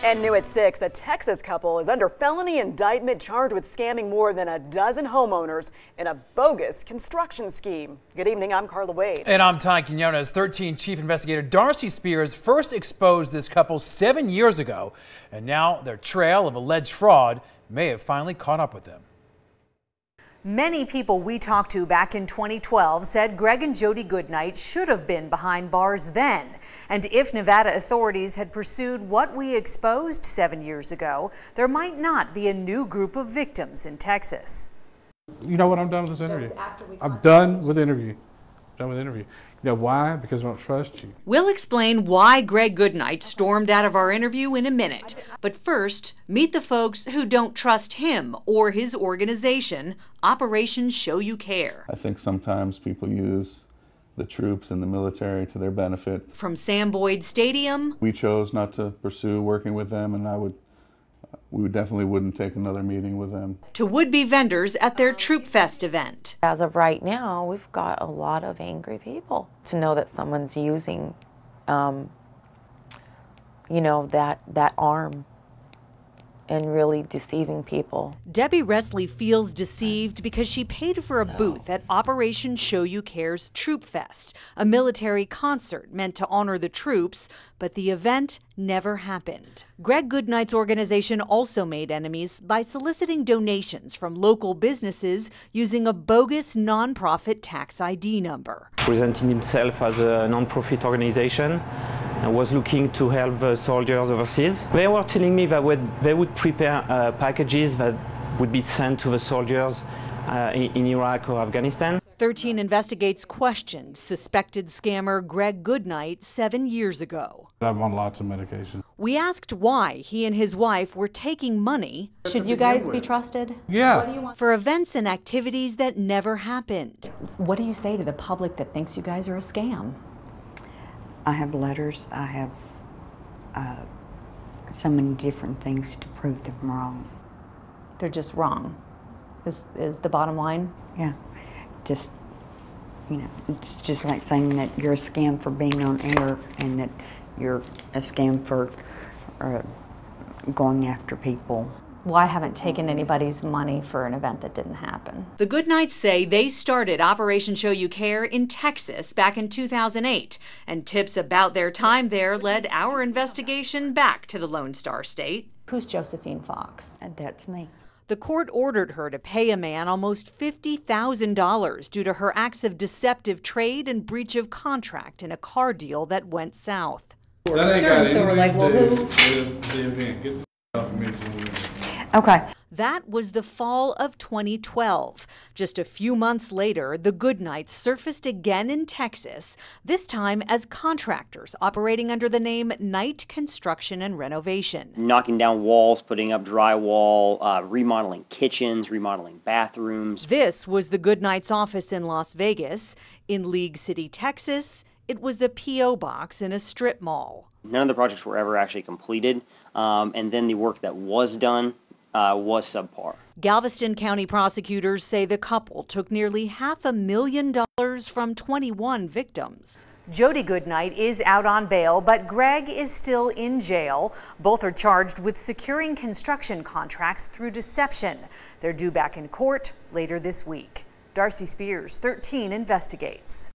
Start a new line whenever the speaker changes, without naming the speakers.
And new at 6, a Texas couple is under felony indictment charged with scamming more than a dozen homeowners in a bogus construction scheme. Good evening, I'm Carla Wade.
And I'm Ty Quinones. 13 Chief Investigator Darcy Spears first exposed this couple 7 years ago, and now their trail of alleged fraud may have finally caught up with them.
Many people we talked to back in 2012 said Greg and Jody Goodnight should have been behind bars then. And if Nevada authorities had pursued what we exposed 7 years ago, there might not be a new group of victims in Texas.
You know what? I'm done with this interview. I'm done with the interview. Done with the interview. You know why? Because I don't trust you.
We'll explain why Greg Goodnight stormed out of our interview in a minute. But first, meet the folks who don't trust him or his organization, Operation Show You Care.
I think sometimes people use the troops and the military to their benefit.
From Sam Boyd Stadium,
we chose not to pursue working with them, and we definitely wouldn't take another meeting with them.
To would-be vendors at their Troop Fest event.
As of right now, we've got a lot of angry people. To know that someone's using, you know, that arm and really deceiving people.
Debbie Resley feels deceived because she paid for a booth at Operation Show You Care's Troop Fest, a military concert meant to honor the troops, but the event never happened. Greg Goodnight's organization also made enemies by soliciting donations from local businesses using a bogus nonprofit tax ID number.
Presenting himself as a non-profit organization and was looking to help soldiers overseas. They were telling me that they would prepare packages that would be sent to the soldiers in Iraq or Afghanistan.
13 Investigates questioned suspected scammer Greg Goodnight 7 years ago.
I'm on lots of medication.
We asked why he and his wife were taking money.
Should you guys be trusted?
Yeah.
For events and activities that never happened.
What do you say to the public that thinks you guys are a scam?
I have letters. I have so many different things to prove them wrong.
They're just wrong, is the bottom line?
Yeah. Just, you know, it's just like saying that you're a scam for being on air and that you're a scam for going after people.
Well, I haven't taken anybody's money for an event that didn't happen.
The Goodnights say they started Operation Show You Care in Texas back in 2008, and tips about their time there led our investigation back to the Lone Star State.
Who's Josephine Fox?
That's me.
The court ordered her to pay a man almost $50,000 due to her acts of deceptive trade and breach of contract in a car deal that went south.
That ain't got anything to do with the event.
Okay.
That was the fall of 2012. Just a few months later, the Goodnights surfaced again in Texas, this time as contractors operating under the name Knight Construction and Renovation.
Knocking down walls, putting up drywall, remodeling kitchens, remodeling bathrooms.
This was the Goodnights' office in Las Vegas. In League City, Texas, it was a P.O. box in a strip mall.
None of the projects were ever actually completed, and then the work that was done was subpar.
Galveston County prosecutors say the couple took nearly $500,000 from 21 victims. Jody Goodnight is out on bail, but Greg is still in jail. Both are charged with securing construction contracts through deception. They're due back in court later this week. Darcy Spears, 13 Investigates.